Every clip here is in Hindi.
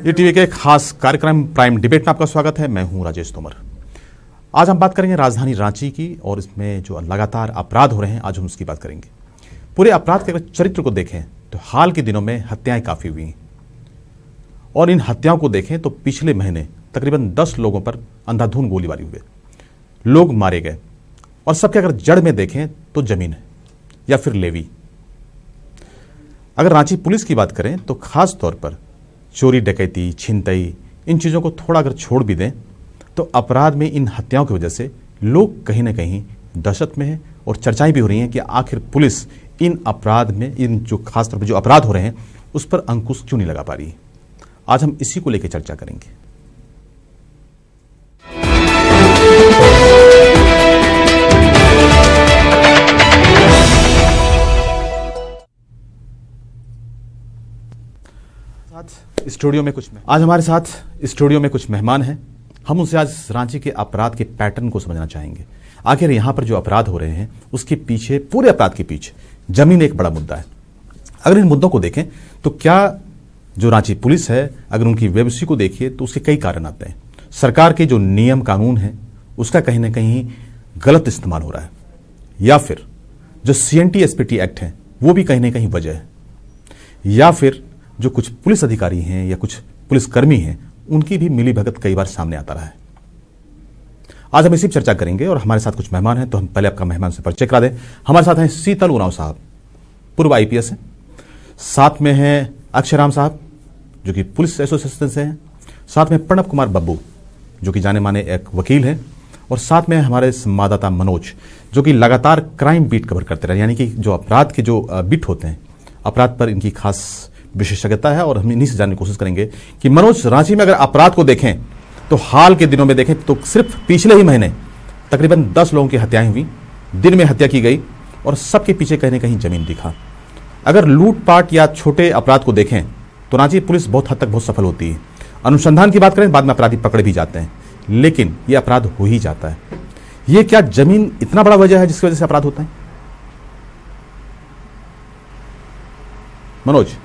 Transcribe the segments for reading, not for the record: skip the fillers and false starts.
ये टीवी के खास कार्यक्रम प्राइम डिबेट में आपका स्वागत है। मैं हूं राजेश तोमर। आज हम बात करेंगे राजधानी रांची की और इसमें जो लगातार अपराध हो रहे हैं, आज हम उसकी बात करेंगे। पूरे अपराध के अगर चरित्र को देखें तो हाल के दिनों में हत्याएं काफी हुई हैं और इन हत्याओं को देखें तो पिछले महीने तकरीबन 10 लोगों पर अंधाधुंध गोलीबारी हुई, लोग मारे गए और सबके अगर जड़ में देखें तो जमीन है या फिर लेवी। अगर रांची पुलिस की बात करें तो खास तौर पर चोरी, डकैती, छिनतई, इन चीज़ों को थोड़ा अगर छोड़ भी दें तो अपराध में इन हत्याओं की वजह से लोग कहीं ना कहीं दहशत में हैं और चर्चाएं भी हो रही हैं कि आखिर पुलिस इन अपराध में, इन जो खास तौर पर जो अपराध हो रहे हैं उस पर अंकुश क्यों नहीं लगा पा रही है। आज हम इसी को लेकर चर्चा करेंगे। आज हमारे साथ स्टूडियो में कुछ मेहमान हैं। हम उनसे आज रांची के अपराध के पैटर्न को समझना चाहेंगे। आखिर यहाँ पर जो अपराध हो रहे हैं उसके पीछे, पूरे अपराध के पीछे जमीन एक बड़ा मुद्दा है। अगर इन मुद्दों को देखें तो क्या जो रांची पुलिस है, अगर उनकी वेबसाइट को देखिए तो उसके कई कारण आते हैं। सरकार के जो नियम कानून है उसका कहीं ना कहीं गलत इस्तेमाल हो रहा है, या फिर जो CNT SPT एक्ट है वो भी कहीं ना कहीं वजह है, या फिर जो कुछ पुलिस अधिकारी हैं या कुछ पुलिसकर्मी हैं उनकी भी मिलीभगत कई बार सामने आता रहा है। आज हम इसी पर चर्चा करेंगे और हमारे साथ कुछ मेहमान हैं, तो हम पहले आपका मेहमान से परिचय करा दें। हमारे साथ हैं शीतल उरांव साहब, पूर्व IPS हैं। साथ में हैं अक्षयराम साहब जो कि पुलिस एसोसिएशन से हैं। साथ में प्रणव कुमार बब्बू जो कि जाने माने एक वकील हैं। और साथ में हमारे संवाददाता मनोज जो कि लगातार क्राइम बीट कवर करते रहे, यानी कि जो अपराध के जो बीट होते हैं, अपराध पर इनकी खास विशेषज्ञता है। और हम इन्हीं से जानने की कोशिश करेंगे कि मनोज, रांची में अगर अपराध को देखें तो हाल के दिनों में देखें तो सिर्फ पिछले ही महीने तकरीबन 10 लोगों की हत्याएं हुई, दिन में हत्या की गई और सबके पीछे कहीं ना कहीं जमीन दिखा। अगर लूटपाट या छोटे अपराध को देखें तो रांची पुलिस बहुत हद तक बहुत सफल होती है। अनुसंधान की बात करें, बाद में अपराधी पकड़े भी जाते हैं, लेकिन यह अपराध हो ही जाता है। यह क्या जमीन इतना बड़ा वजह है जिसकी वजह से अपराध होता है? मनोज,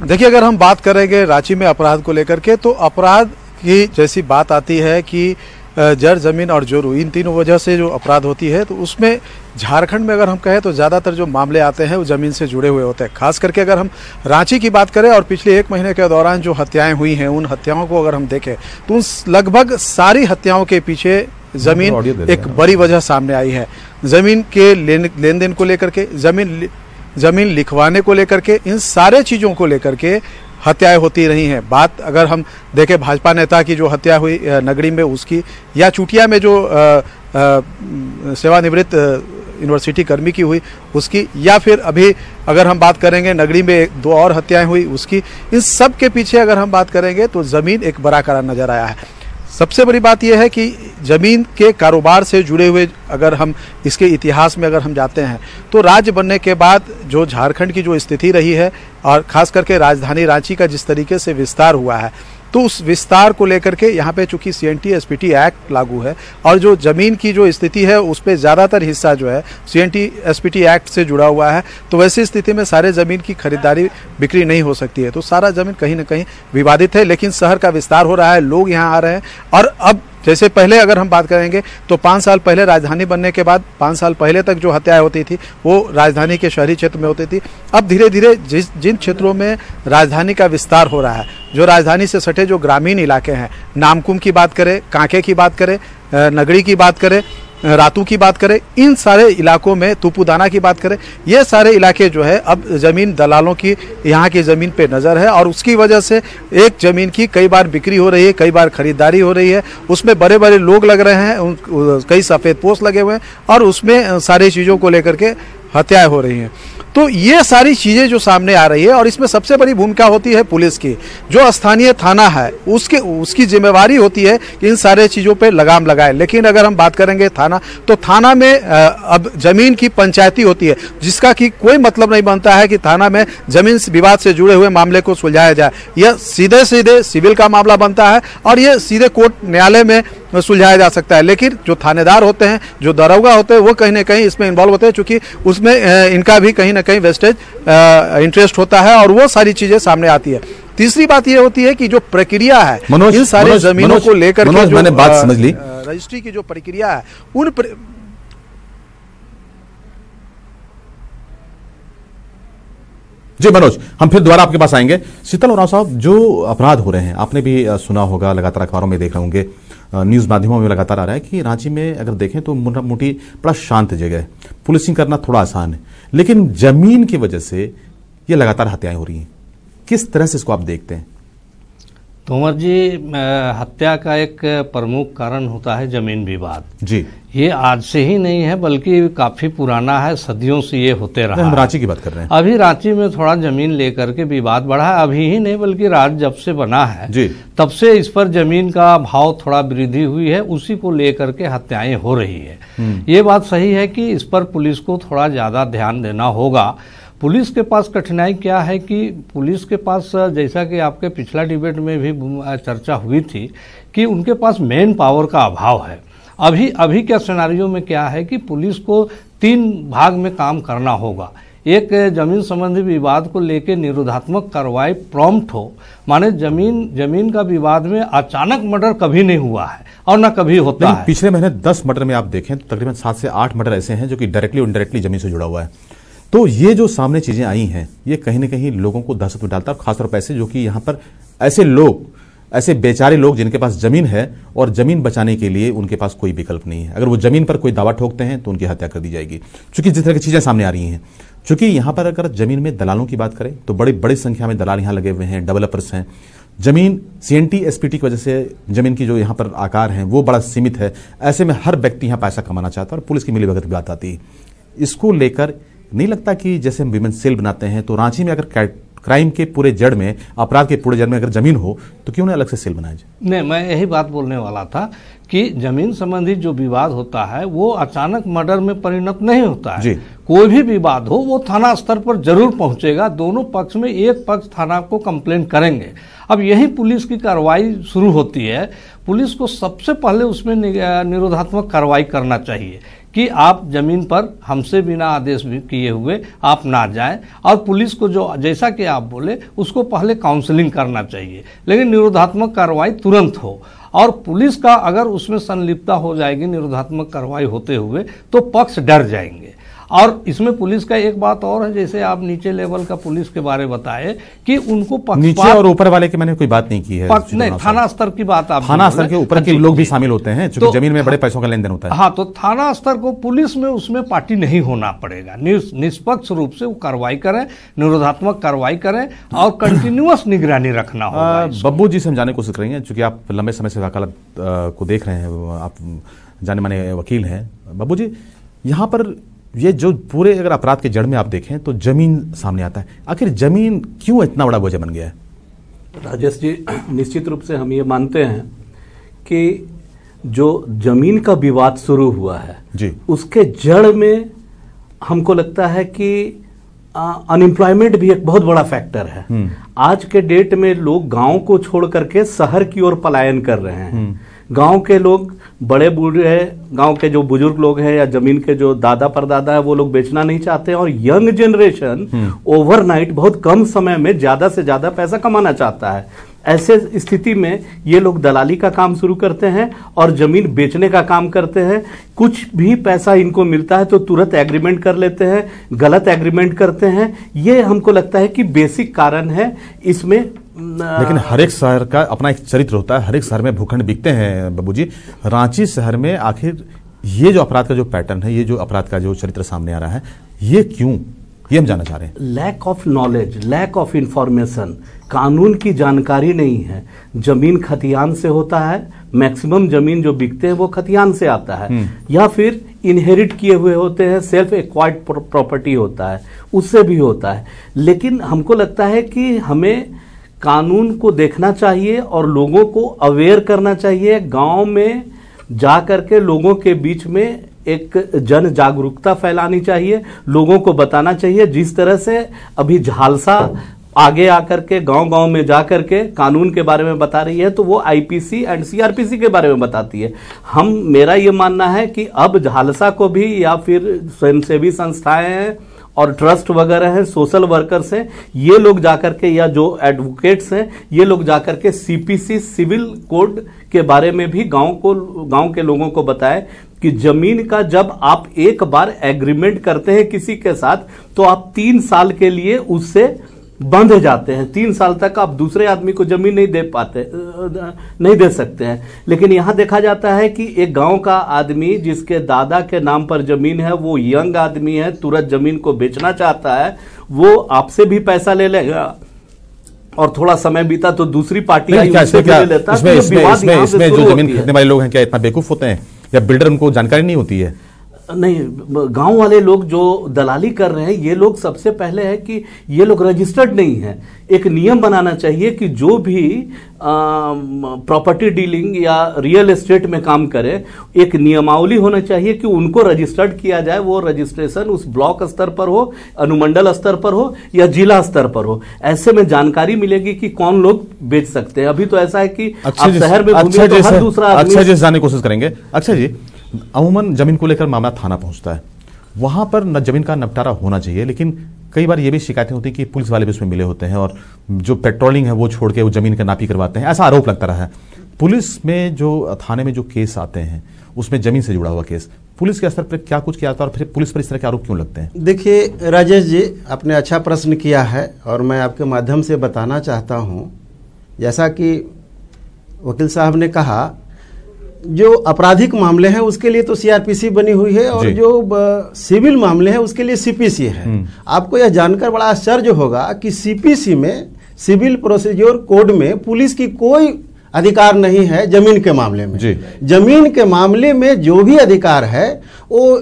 देखिए, अगर हम बात करेंगे रांची में अपराध को लेकर के तो अपराध की जैसी बात आती है कि जड़, जमीन और जोरू, इन तीनों वजह से जो अपराध होती है, तो उसमें झारखंड में अगर हम कहें तो ज़्यादातर जो मामले आते हैं वो ज़मीन से जुड़े हुए होते हैं। खास करके अगर हम रांची की बात करें और पिछले 1 महीने के दौरान जो हत्याएं हुई हैं, उन हत्याओं को अगर हम देखें तो उन लगभग सारी हत्याओं के पीछे ज़मीन एक बड़ी वजह सामने आई है। ज़मीन के लेन देन को लेकर के, ज़मीन लिखवाने को लेकर के, इन सारे चीज़ों को लेकर के हत्याएं होती रही हैं। बात अगर हम देखें भाजपा नेता की जो हत्या हुई नगरी में उसकी, या चुटिया में जो सेवानिवृत्त यूनिवर्सिटी कर्मी की हुई उसकी, या फिर अभी अगर हम बात करेंगे नगरी में 2 और हत्याएं हुई उसकी, इन सब के पीछे अगर हम बात करेंगे तो ज़मीन एक बड़ा कारण नजर आया है। सबसे बड़ी बात यह है कि ज़मीन के कारोबार से जुड़े हुए अगर हम इसके इतिहास में अगर हम जाते हैं तो राज्य बनने के बाद जो झारखंड की जो स्थिति रही है और ख़ास करके राजधानी रांची का जिस तरीके से विस्तार हुआ है, तो उस विस्तार को लेकर के यहाँ पे चूंकि CNT SPT एक्ट लागू है और जो ज़मीन की जो स्थिति है उस पर ज़्यादातर हिस्सा जो है CNT SPT एक्ट से जुड़ा हुआ है, तो वैसी स्थिति में सारे ज़मीन की खरीदारी बिक्री नहीं हो सकती है। तो सारा ज़मीन कहीं ना कहीं विवादित है। लेकिन शहर का विस्तार हो रहा है, लोग यहाँ आ रहे हैं और अब जैसे पहले अगर हम बात करेंगे तो 5 साल पहले राजधानी बनने के बाद 5 साल पहले तक जो हत्याएं होती थी वो राजधानी के शहरी क्षेत्र में होती थी। अब धीरे धीरे जिन क्षेत्रों में राजधानी का विस्तार हो रहा है, जो राजधानी से सटे जो ग्रामीण इलाके हैं, नामकुम की बात करें, कांके की बात करें, नगरी की बात करें, रातू की बात करें, इन सारे इलाकों में, तुपुदाना की बात करें, ये सारे इलाके जो है अब ज़मीन दलालों की यहाँ की ज़मीन पे नज़र है और उसकी वजह से एक ज़मीन की कई बार बिक्री हो रही है, कई बार खरीदारी हो रही है, उसमें बड़े बड़े लोग लग रहे हैं, कई सफ़ेद पोस्ट लगे हुए हैं और उसमें सारी चीज़ों को लेकर के हत्याएं हो रही हैं। तो ये सारी चीज़ें जो सामने आ रही है और इसमें सबसे बड़ी भूमिका होती है पुलिस की। जो स्थानीय थाना है उसकी जिम्मेवारी होती है कि इन सारे चीज़ों पे लगाम लगाए। लेकिन अगर हम बात करेंगे थाना, तो थाना में अब ज़मीन की पंचायती होती है, जिसका कि कोई मतलब नहीं बनता है कि थाना में ज़मीन विवाद से जुड़े हुए मामले को सुलझाया जाए। यह सीधे सीधे सिविल का मामला बनता है और ये सीधे कोर्ट न्यायालय में सुलझाया जा सकता है। लेकिन जो थानेदार होते हैं, जो दरोगा होते हैं, वो कहीं ना कहीं इसमें इन्वॉल्व होते हैं, चूंकि उसमें इनका भी कहीं ना कहीं वेस्टेज इंटरेस्ट होता है और वो सारी चीज़ें सामने आती है। तीसरी बात ये होती है कि जो प्रक्रिया है मनोज, इन सारे जमीनों को लेकर के जो मैंने बात समझ ली, रजिस्ट्री की जो प्रक्रिया है उन जी मनोज, हम फिर दोबारा आपके पास आएंगे। शीतल उरांव साहब, जो अपराध हो रहे हैं आपने भी सुना होगा, लगातार अखबारों में देख रहे होंगे, न्यूज माध्यमों में लगातार आ रहा है कि रांची में अगर देखें तो मोटा मोटी बड़ा शांत जगह है, पुलिसिंग करना थोड़ा आसान है, लेकिन जमीन की वजह से ये लगातार हत्याएं हो रही हैं। किस तरह से इसको आप देखते हैं? तोमर जी, हत्या का एक प्रमुख कारण होता है जमीन विवाद जी। ये आज से ही नहीं है बल्कि काफी पुराना है, सदियों से ये होते रहा। हम रांची की बात कर रहे हैं। अभी रांची में थोड़ा जमीन लेकर के विवाद बढ़ा है, अभी ही नहीं बल्कि राज्य जब से बना है जी, तब से इस पर जमीन का भाव थोड़ा वृद्धि हुई है, उसी को लेकर के हत्याएं हो रही है। ये बात सही है कि इस पर पुलिस को थोड़ा ज्यादा ध्यान देना होगा। पुलिस के पास कठिनाई क्या है कि पुलिस के पास, जैसा कि आपके पिछला डिबेट में भी चर्चा हुई थी, कि उनके पास मेन पावर का अभाव है। अभी के सिनेरियो में क्या है कि पुलिस को 3 भाग में काम करना होगा। एक, जमीन संबंधी विवाद को लेकर निरोधात्मक कार्रवाई प्रॉम्प्ट हो, माने जमीन का विवाद में अचानक मर्डर कभी नहीं हुआ है और न कभी होता है। पिछले महीने 10 मर्डर में आप देखें तो तकरीबन 7 से 8 मर्डर ऐसे हैं जो कि डायरेक्टली और इनडायरेक्टली जमीन से जुड़ा हुआ है। तो ये जो सामने चीजें आई हैं, ये कहीं ना कहीं लोगों को दहशत में डालता है, खासतौर पर ऐसे जो कि यहाँ पर ऐसे लोग, ऐसे बेचारे लोग जिनके पास जमीन है और जमीन बचाने के लिए उनके पास कोई विकल्प नहीं है। अगर वो जमीन पर कोई दावा ठोकते हैं तो उनकी हत्या कर दी जाएगी। चूंकि जिस तरह की चीजें सामने आ रही हैं, चूंकि यहाँ पर अगर जमीन में दलालों की बात करें तो बड़ी संख्या में दलाल यहाँ लगे हुए हैं, डेवलपर्स हैं। जमीन CNT SPT की वजह से जमीन की जो यहाँ पर आकार है वो बड़ा सीमित है। ऐसे में हर व्यक्ति यहाँ पैसा कमाना चाहता है और पुलिस की मिलीभगत की बात आती है। इसको लेकर नहीं लगता कि जैसे हम विमेन सेल बनाते हैं तो रांची में अगर क्राइम के पूरे जड़ में, अपराध के पूरे जड़ में अगर जमीन हो तो क्यों ना अलग से सेल बनाया जाए? नहीं, मैं यही बात बोलने वाला था कि जमीन संबंधी जो विवाद होता है वो अचानक मर्डर में परिणत नहीं होता है। कोई भी विवाद हो वो थाना स्तर पर जरूर पहुंचेगा, दोनों पक्ष में एक पक्ष थाना को कंप्लेंट करेंगे। अब यही पुलिस की कार्रवाई शुरू होती है। पुलिस को सबसे पहले उसमें निरोधात्मक कार्रवाई करना चाहिए कि आप जमीन पर हमसे बिना आदेश किए हुए आप ना जाएं, और पुलिस को जो जैसा कि आप बोले उसको पहले काउंसलिंग करना चाहिए, लेकिन निरोधात्मक कार्रवाई तुरंत हो। और पुलिस का अगर उसमें संलिप्तता हो जाएगी निरोधात्मक कार्रवाई होते हुए तो पक्ष डर जाएंगे। और इसमें पुलिस का एक बात और है, जैसे आप नीचे लेवल का पुलिस के बारे बताए कि उनको नीचे और ऊपर वाले की मैंने कोई बात नहीं की है, नहीं, थाना स्तर की बात आप थाना स्तर के ऊपर के लोग भी शामिल होते हैं, क्योंकि जमीन में बड़े पैसों का लेन देन होता है। हाँ, तो थाना स्तर को पुलिस में उसमें पार्टी नहीं होना पड़ेगा, निष्पक्ष रूप से वो कार्रवाई करें, निरोधात्मक कार्रवाई करें और कंटिन्यूअस निगरानी रखना होगा। बब्बू जी से हम जानने की कोशिश करेंगे, चूंकि आप लंबे समय से वकालत को देख रहे हैं, आप जाने माने वकील हैं। बब्बू जी, यहाँ पर ये जो पूरे अगर अपराध के जड़ में आप देखें तो जमीन सामने आता है। आखिर जमीन क्यों इतना बड़ा बोझ बन गया है? राजेश जी, निश्चित रूप से हम ये मानते हैं कि जो जमीन का विवाद शुरू हुआ है जी, उसके जड़ में हमको लगता है कि अनएम्प्लॉयमेंट भी एक बहुत बड़ा फैक्टर है। आज के डेट में लोग गांव को छोड़ करके शहर की ओर पलायन कर रहे हैं। गांव के लोग, बड़े बूढ़े, गांव के जो बुजुर्ग लोग हैं या जमीन के जो दादा परदादा है वो लोग बेचना नहीं चाहते हैं, और यंग जनरेशन ओवरनाइट बहुत कम समय में ज्यादा से ज्यादा पैसा कमाना चाहता है। ऐसे स्थिति में ये लोग दलाली का काम शुरू करते हैं और जमीन बेचने का काम करते हैं। कुछ भी पैसा इनको मिलता है तो तुरंत एग्रीमेंट कर लेते हैं, गलत एग्रीमेंट करते हैं। ये हमको लगता है कि बेसिक कारण है इसमें। लेकिन हर एक शहर का अपना एक चरित्र होता है, हर एक शहर में भूखंड बिकते हैं। बाबू जी, रांची शहर में आखिर ये जो अपराध का जो पैटर्न है, ये जो अपराध का जो चरित्र सामने आ रहा है, ये क्यों, ये हम जानना चाह रहे हैं। Lack of knowledge, lack of information, कानून की जानकारी नहीं है। जमीन खतियान से होता है, मैक्सिमम जमीन जो बिकते हैं वो खतियान से आता है, या फिर इनहेरिट किए हुए होते हैं, सेल्फ एक्वायर्ड प्रॉपर्टी होता है, उससे भी होता है। लेकिन हमको लगता है कि हमें कानून को देखना चाहिए और लोगों को अवेयर करना चाहिए। गांव में जा करके लोगों के बीच में एक जन जागरूकता फैलानी चाहिए, लोगों को बताना चाहिए। जिस तरह से अभी झालसा आगे आकर के गांव-गांव में जाकर के कानून के बारे में बता रही है, तो वो IPC एंड CRPC के बारे में बताती है। मेरा ये मानना है कि अब झालसा को भी या फिर स्वयंसेवी संस्थाएं हैं और ट्रस्ट वगैरह हैं, सोशल वर्कर्स हैं, ये लोग जाकर के, या जो एडवोकेट्स हैं, ये लोग जाकर के सीपीसी सिविल कोड के बारे में भी गांव के लोगों को बताएं कि जमीन का जब आप एक बार एग्रीमेंट करते हैं किसी के साथ, तो आप 3 साल के लिए उससे बंध जाते हैं। 3 साल तक आप दूसरे आदमी को जमीन नहीं दे सकते हैं। लेकिन यहां देखा जाता है कि एक गांव का आदमी जिसके दादा के नाम पर जमीन है, वो यंग आदमी है, तुरंत जमीन को बेचना चाहता है, वो आपसे भी पैसा ले लेगा और थोड़ा समय बीता तो दूसरी पार्टी आई उससे भी ले लेता। इसमें जो जमीन खरीदने वाले लोग हैं क्या इतना बेवकूफ होते हैं, या बिल्डर उनको जानकारी नहीं होती है? नहीं, गांव वाले लोग जो दलाली कर रहे हैं, ये लोग सबसे पहले है कि ये लोग रजिस्टर्ड नहीं है। एक नियम बनाना चाहिए कि जो भी प्रॉपर्टी डीलिंग या रियल एस्टेट में काम करे, एक नियमावली होना चाहिए कि उनको रजिस्टर्ड किया जाए। वो रजिस्ट्रेशन उस ब्लॉक स्तर पर हो, अनुमंडल स्तर पर हो या जिला स्तर पर हो। ऐसे में जानकारी मिलेगी कि कौन लोग बेच सकते हैं। अभी तो ऐसा है कि शहर में घूमिए तो हर दूसरा आदमी। अच्छा जी, जानने की कोशिश करेंगे। अच्छा जी, अमूमन जमीन को लेकर मामला थाना पहुंचता है, वहां पर न जमीन का निपटारा होना चाहिए, लेकिन कई बार ये भी शिकायतें होती कि पुलिस वाले भी उसमें मिले होते हैं और जो पेट्रोलिंग है वो छोड़ के वो जमीन का नापी करवाते हैं, ऐसा आरोप लगता रहा है। पुलिस में जो थाने में जो केस आते हैं उसमें जमीन से जुड़ा हुआ केस, पुलिस के स्तर पर क्या कुछ किया जाता है और फिर पुलिस पर इस तरह के आरोप क्यों लगते हैं? देखिए राजेश जी, आपने अच्छा प्रश्न किया है और मैं आपके माध्यम से बताना चाहता हूँ, जैसा कि वकील साहब ने कहा, जो आपराधिक मामले हैं उसके लिए तो सीआरपीसी बनी हुई है और जो सिविल मामले हैं उसके लिए सीपीसी है। आपको यह जानकर बड़ा आश्चर्य होगा कि सीपीसी में, सिविल प्रोसीजर कोड में, पुलिस की कोई अधिकार नहीं है जमीन के मामले में। जमीन के मामले में जो भी अधिकार है वो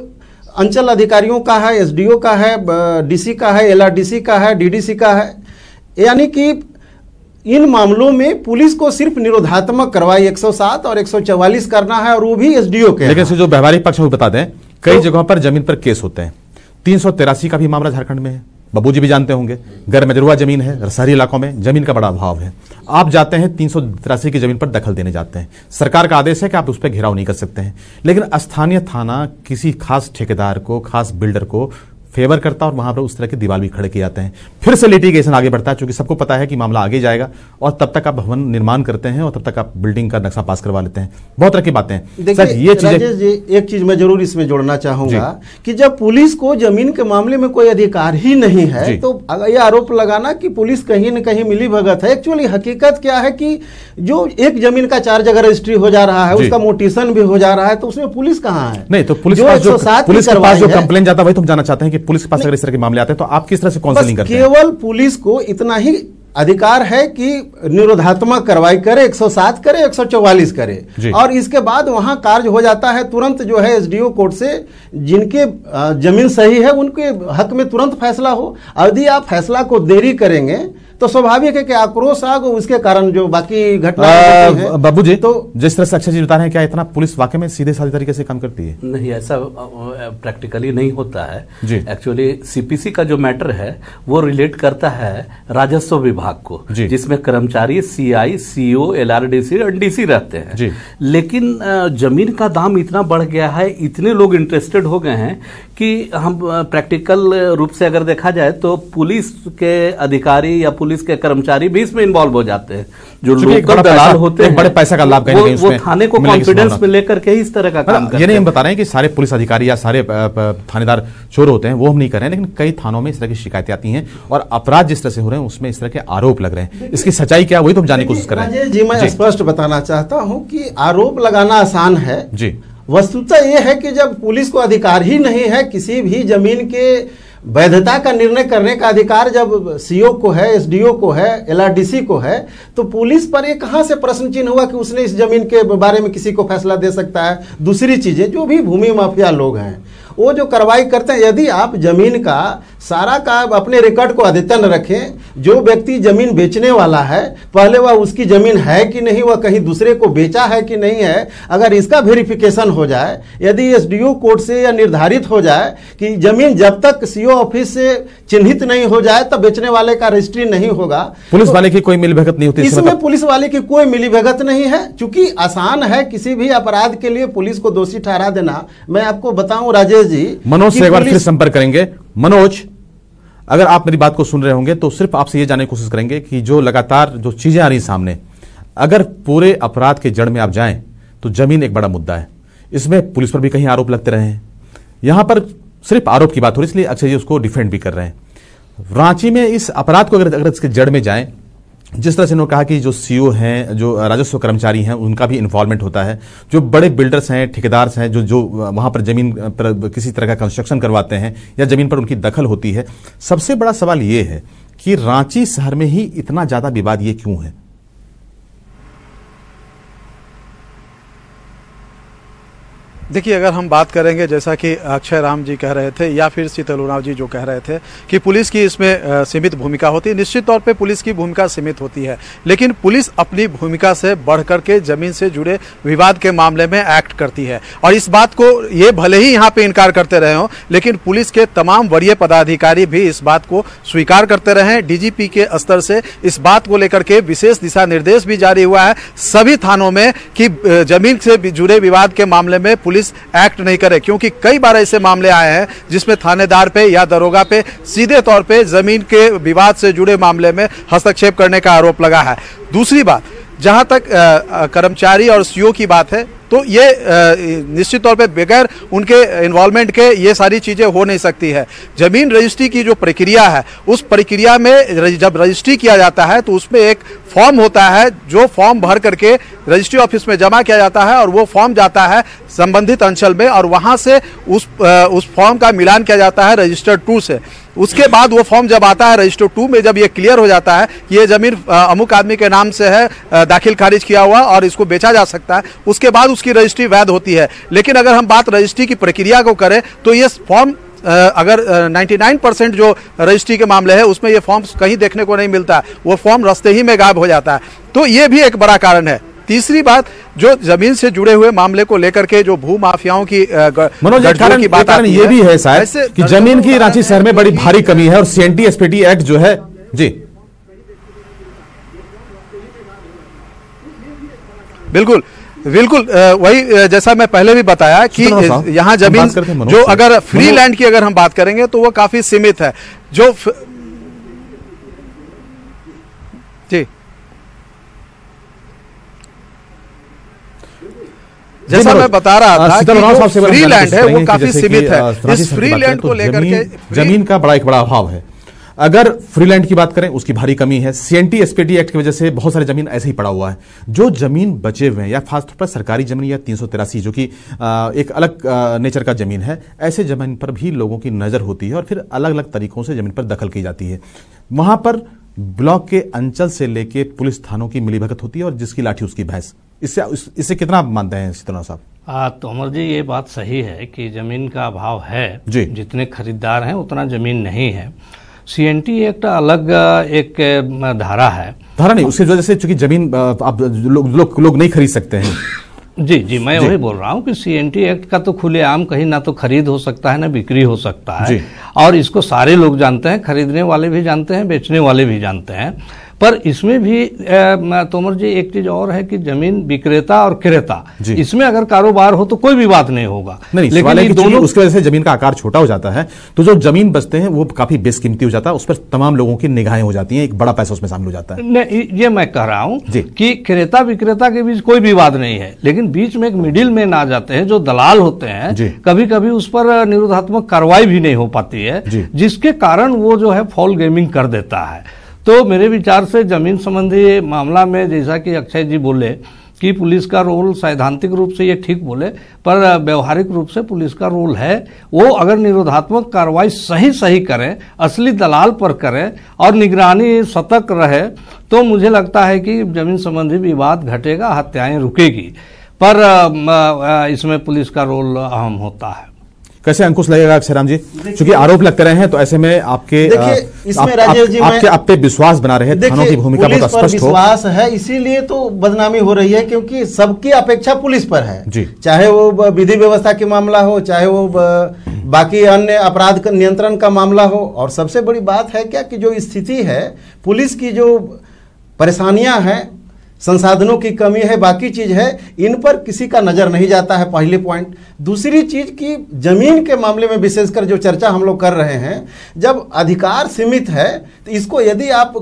अंचल अधिकारियों का है, एसडीओ का है, डीसी का है, एलआरडीसी का है, डीडीसी का है। यानी कि इन मामलों में पुलिस को सिर्फ निरोधात्मक कार्रवाई 107 और 144 करना है और वो भी एसडीओ के। लेकिन जो व्यवहारिक पक्ष बता दें, कई जगहों पर जमीन पर केस होते हैं। 383 का भी मामला झारखंड में है, बाबूजी भी जानते होंगे। गैर मजरूआ जमीन है, शहरी इलाकों में जमीन का बड़ा अभाव है। आप जाते हैं 383 की जमीन पर दखल देने जाते हैं, सरकार का आदेश है कि आप उस पर घेराव नहीं कर सकते हैं, लेकिन स्थानीय थाना किसी खास ठेकेदार को, खास बिल्डर को फेवर करता है और वहां पर उस तरह के दीवार भी खड़े किए जाते हैं। फिर से लिटिगेशन आगे बढ़ता है, क्योंकि सबको पता है कि मामला आगे जाएगा और तब तक आप भवन निर्माण करते हैं और तब तक आप बिल्डिंग का नक्शा पास करवा लेते हैं। बहुत तरह की बातें हैं। देखिए राजेश जी, एक चीज मैं जरूर इसमें जोड़ना चाहूंगा कि जब पुलिस को जमीन के मामले में कोई अधिकार ही नहीं है, तो यह आरोप लगाना कि पुलिस कहीं न कहीं मिली भगत है। एक्चुअली हकीकत क्या है कि जो एक जमीन का 4 जगह रजिस्ट्री हो जा रहा है, उसका मोटिशन भी हो जा रहा है, तो उसमें पुलिस कहाँ है? नहीं, तो पुलिस के पास जो कंप्लेन जाता है वही तुम जानना चाहते हैं कि पुलिस के पास अगर इस तरह के मामले आते हैं तो आप किस तरह से काउंसलिंग करते हैं? केवल पुलिस को इतना ही अधिकार है कि निरोधात्मक कार्रवाई करे, 107 करे, 144 करे और इसके बाद वहां कार्य हो जाता है। तुरंत जो है एसडीओ कोर्ट से जिनके जमीन सही है उनके हक में तुरंत फैसला हो। यदि आप फैसला को देरी करेंगे तो स्वाभाविक है कि आक्रोश आग, उसके कारण जो बाकी घटना। बाबू जी, तो जिस तरह से अक्षय जी बता रहे हैं, क्या इतना पुलिस वाकई में सीधे साधे तरीके से काम करती है? नहीं, ऐसा प्रैक्टिकली नहीं होता है। एक्चुअली सीपीसी का जो मैटर है वो रिलेट करता है राजस्व विभाग को, जिसमें कर्मचारी सीआई, सीओ, एलआरडीसी, एनडीसी रहते हैं। लेकिन जमीन का दाम इतना बढ़ गया है, इतने लोग इंटरेस्टेड हो गए हैं कि हम प्रैक्टिकल रूप से अगर देखा जाए तो पुलिस के अधिकारी या पुलिस के कर्मचारी भी इसमें इन्वॉल्व हो जाते हैं। जो लोकल दलाल होते हैं, बड़े पैसा का लाभ कहीं वो थाने को कॉन्फिडेंस में लेकर के इस तरह का काम करते हैं। ये नहीं हम बता रहे हैं कि सारे पुलिस अधिकारी या सारे थानेदार चोर होते हैं, वो हम नहीं कर रहे हैं, लेकिन कई थानों में इस तरह की शिकायतें आती हैं और अपराध जिस तरह से हो रहे हैं उसमें इस तरह के आरोप लग रहे हैं। इसकी सच्चाई क्या, वही तो हम जानने की कोशिश कर रहे हैं। जी, मैं स्पष्ट बताना चाहता हूँ कि आरोप लगाना आसान है जी। वस्तुतः यह है कि जब पुलिस को अधिकार ही नहीं है, किसी भी जमीन के वैधता का निर्णय करने का अधिकार जब सीओ को है, एसडीओ को है, एलआरडीसी को है, तो पुलिस पर ये कहां से प्रश्न चिन्ह हुआ कि उसने इस जमीन के बारे में किसी को फैसला दे सकता है? दूसरी चीजें, जो भी भूमि माफिया लोग हैं वो जो कार्रवाई करते हैं, यदि आप जमीन का सारा का अपने रिकॉर्ड को अद्यतन रखें, जो व्यक्ति जमीन बेचने वाला है पहले वह उसकी जमीन है कि नहीं, वह कहीं दूसरे को बेचा है कि नहीं है, अगर इसका वेरिफिकेशन हो जाए, यदि एसडीओ कोर्ट से या निर्धारित हो जाए कि जमीन जब तक सीओ ऑफिस से चिन्हित नहीं हो जाए तब बेचने वाले का रजिस्ट्री नहीं होगा। पुलिस वाले की कोई मिलीभगत नहीं होती इसमें? पुलिस वाले की कोई मिलीभगत नहीं है, चूंकि आसान है किसी भी अपराध के लिए पुलिस को दोषी ठहरा देना। मैं आपको बताऊं राजेश जी, मनोज से एक बार फिर संपर्क करेंगे। मनोज, अगर आप मेरी बात को सुन रहे होंगे तो सिर्फ आपसे ये जानने की कोशिश करेंगे कि जो लगातार जो चीजें आ रही सामने, अगर पूरे अपराध के जड़ में आप जाएं तो जमीन एक बड़ा मुद्दा है। इसमें पुलिस पर भी कहीं आरोप लगते रहे हैं, यहां पर सिर्फ आरोप की बात हो रही, इसलिए अक्षय जी उसको डिफेंड भी कर रहे हैं। रांची में इस अपराध को अगर इसके जड़ में जाएं, जिस तरह से उन्होंने कहा कि जो सीओ हैं, जो राजस्व कर्मचारी हैं, उनका भी इन्वॉल्वमेंट होता है, जो बड़े बिल्डर्स हैं, ठेकेदार हैं, जो वहां पर जमीन पर किसी तरह का कंस्ट्रक्शन करवाते हैं या जमीन पर उनकी दखल होती है। सबसे बड़ा सवाल यह है कि रांची शहर में ही इतना ज्यादा विवाद ये क्यों है? देखिए, अगर हम बात करेंगे जैसा कि अक्षय राम जी कह रहे थे या फिर शीतल उरांव जी जो कह रहे थे कि पुलिस की इसमें सीमित भूमिका होती है, निश्चित तौर पे पुलिस की भूमिका सीमित होती है, लेकिन पुलिस अपनी भूमिका से बढ़कर के जमीन से जुड़े विवाद के मामले में एक्ट करती है। और इस बात को ये भले ही यहाँ पे इनकार करते रहे हों, लेकिन पुलिस के तमाम वरीय पदाधिकारी भी इस बात को स्वीकार करते रहे हैं। डीजीपी के स्तर से इस बात को लेकर के विशेष दिशा निर्देश भी जारी हुआ है सभी थानों में कि जमीन से जुड़े विवाद के मामले में पुलिस एक्ट नहीं करे, क्योंकि कई बार ऐसे मामले आए हैं जिसमें थानेदार पे या दरोगा पे सीधे तौर पे जमीन के विवाद से जुड़े मामले में हस्तक्षेप करने का आरोप लगा है। दूसरी बात, जहां तक कर्मचारी और सीओ की बात है, तो ये निश्चित तौर पे बगैर उनके इन्वॉल्वमेंट के ये सारी चीजें हो नहीं सकती है। जमीन रजिस्ट्री की जो प्रक्रिया है, उस प्रक्रिया में जब रजिस्ट्री किया जाता है तो उसमें एक फॉर्म होता है, जो फॉर्म भर करके रजिस्ट्री ऑफिस में जमा किया जाता है और वो फॉर्म जाता है संबंधित अंचल में और वहां से उस फॉर्म का मिलान किया जाता है रजिस्टर 2 से। उसके बाद वो फॉर्म जब आता है रजिस्टर 2 में, जब ये क्लियर हो जाता है कि ये जमीन अमुक आदमी के नाम से है, दाखिल खारिज किया हुआ और इसको बेचा जा सकता है, उसके बाद उसकी रजिस्ट्री वैध होती है। लेकिन अगर हम बात रजिस्ट्री की प्रक्रिया को करें तो ये फॉर्म अगर 99% जो रजिस्ट्री के मामले है उसमें ये फॉर्म कहीं देखने को नहीं मिलता, वो फॉर्म रास्ते ही में गायब हो जाता है। तो ये भी एक बड़ा कारण है। तीसरी बात, जो जमीन से जुड़े हुए मामले को लेकर के जो भू माफियाओं की की बात ये भी है शायद कि जमीन की रांची शहर में बड़ी भारी कमी है और सीएनटी एसपीटी एक्ट जो है जी बिल्कुल वही जैसा मैं पहले भी बताया कि यहाँ जमीन जो अगर फ्री लैंड की अगर हम बात करेंगे तो वो काफी सीमित है। जो जी जैसा मैं बता रहा था कि फ्री लैंड है वो काफी सीमित है। इस फ्री लैंड को लेकर के जमीन का एक बड़ा अभाव है। अगर फ्रीलैंड की बात करें उसकी भारी कमी है। सीएनटी एसपीटी एक्ट की वजह से बहुत सारी जमीन ऐसे ही पड़ा हुआ है। जो जमीन बचे हुए हैं या खासतौर पर सरकारी जमीन या 383 जो कि एक अलग नेचर का जमीन है, ऐसे जमीन पर भी लोगों की नजर होती है और फिर अलग अलग तरीकों से जमीन पर दखल की जाती है। वहां पर ब्लॉक के अंचल से लेके पुलिस थानों की मिलीभगत होती है और जिसकी लाठी उसकी भैंस। इससे कितना मानते हैं शीतल साहब? तोमर जी, ये बात सही है कि जमीन का अभाव है जी। जितने खरीदार हैं उतना जमीन नहीं है। सीएनटी एक्ट अलग एक धारा है, धारा नहीं, उसकी वजह से चूंकि जमीन आप लोग नहीं खरीद सकते हैं। जी मैं वही बोल रहा हूँ कि सीएनटी एक्ट का तो खुलेआम कहीं ना तो खरीद हो सकता है ना बिक्री हो सकता है, और इसको सारे लोग जानते हैं, खरीदने वाले भी जानते हैं, बेचने वाले भी जानते हैं। पर इसमें भी तोमर जी एक चीज और है कि जमीन विक्रेता और क्रेता, इसमें अगर कारोबार हो तो कोई भी बात नहीं होगा। लेकिन दोनों उसकी वजह से जमीन का आकार छोटा हो जाता है, तो जो जमीन बचते हैं वो काफी बेशकीमती हो जाता है, उस पर तमाम लोगों की निगाहें हो जाती हैं, एक बड़ा पैसा उसमें शामिल हो जाता है। ये मैं कह रहा हूं कि क्रेता विक्रेता के बीच कोई विवाद नहीं है, लेकिन बीच में एक मिडिल मैन आ जाते हैं जो दलाल होते हैं, कभी कभी उस पर निरोधात्मक कार्रवाई भी नहीं हो पाती है, जिसके कारण वो जो है फॉल गेमिंग कर देता है। तो मेरे विचार से जमीन संबंधी मामला में जैसा कि अक्षय जी बोले कि पुलिस का रोल सैद्धांतिक रूप से ये ठीक बोले, पर व्यवहारिक रूप से पुलिस का रोल है वो अगर निरोधात्मक कार्रवाई सही करें, असली दलाल पर करें और निगरानी सतर्क रहे, तो मुझे लगता है कि जमीन संबंधी विवाद घटेगा, हत्याएं रुकेगी। पर इसमें पुलिस का रोल अहम होता है। कैसे अंकुश लगेगा अक्षयराम जी, क्योंकि आरोप लगते रहे हैं, तो ऐसे में आपके इसमें राजेश जी आप पे विश्वास बना रहे हैं, थानों की भूमिका बहुत स्पष्ट हो, विश्वास है, इसीलिए तो बदनामी हो रही है, क्योंकि सबकी अपेक्षा पुलिस पर है जी। चाहे वो विधि व्यवस्था की मामला हो, चाहे वो बाकी अन्य अपराध नियंत्रण का मामला हो। और सबसे बड़ी बात है क्या कि जो स्थिति है, पुलिस की जो परेशानियां हैं, संसाधनों की कमी है, बाकी चीज है, इन पर किसी का नजर नहीं जाता है, पहले पॉइंट। दूसरी चीज की जमीन के मामले में विशेषकर जो चर्चा हम लोग कर रहे हैं, जब अधिकार सीमित है तो इसको यदि आप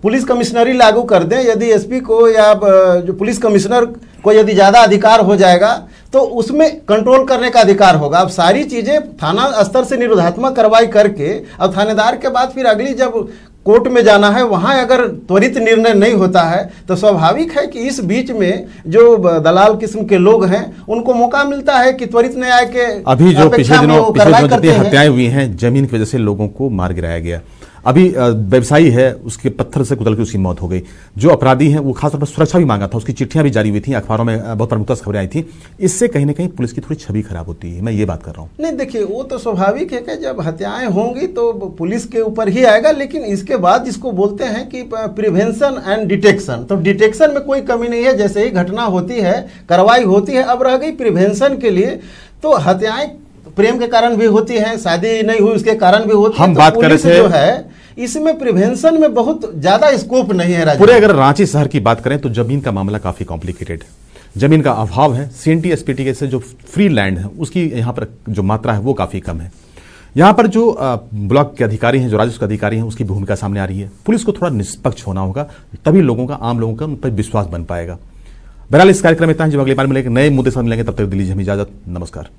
पुलिस कमिश्नरी लागू कर दें, यदि एसपी को या जो पुलिस कमिश्नर को यदि ज़्यादा अधिकार हो जाएगा तो उसमें कंट्रोल करने का अधिकार होगा। अब सारी चीज़ें थाना स्तर से निरोधात्मक कार्रवाई करके अब थानेदार के बाद फिर अगली जब कोर्ट में जाना है, वहां अगर त्वरित निर्णय नहीं होता है तो स्वाभाविक है कि इस बीच में जो दलाल किस्म के लोग हैं उनको मौका मिलता है कि त्वरित न्याय के अभी जो पिछले दिनों जितनी हत्याएं हुई हैं जमीन की वजह से लोगों को मार गिराया गया। अभी व्यवसायी है, उसके पत्थर से कुचल के उसकी मौत हो गई। जो अपराधी हैं वो खासतौर पर सुरक्षा भी मांगा था, उसकी चिट्ठियां भी जारी हुई थी, अखबारों में बहुत प्रमुखता से खबरें आई थी। इससे कहीं ना कहीं पुलिस की थोड़ी छवि खराब होती है, मैं ये बात कर रहा हूँ। नहीं देखिए, वो तो स्वाभाविक है कि जब हत्याएं होंगी तो पुलिस के ऊपर ही आएगा, लेकिन इसके बाद जिसको बोलते हैं कि प्रिवेंशन एंड डिटेक्शन, तो डिटेक्शन में कोई कमी नहीं है। जैसे ही घटना होती है, कार्रवाई होती है, अब रह गई प्रिवेंशन के लिए, तो हत्याएं प्रेम के कारण भी होती हैं, शादी नहीं हुई उसके कारण भी होती है। हम बात कर रहे थे जो है इसमें प्रिवेंशन में बहुत ज्यादा स्कोप नहीं है। पूरे अगर रांची शहर की बात करें तो जमीन का मामला काफी कॉम्प्लिकेटेड है। जमीन का अभाव है। सीएनटी एसपीटी से जो फ्री लैंड है उसकी यहाँ पर जो मात्रा है वो काफी कम है। यहाँ पर जो ब्लॉक के अधिकारी हैं, जो राजस्व के अधिकारी हैं, उसकी भूमिका सामने आ रही है। पुलिस को थोड़ा निष्पक्ष होना होगा, तभी लोगों का, आम लोगों का उन पर विश्वास बन पाएगा। बहरहाल इस कार्यक्रम में इतना ही। जब अगली बार मिलेंगे नए मुद्दे साथ मिलेंगे, तब तक दीजिए हमें इजाजत। नमस्कार।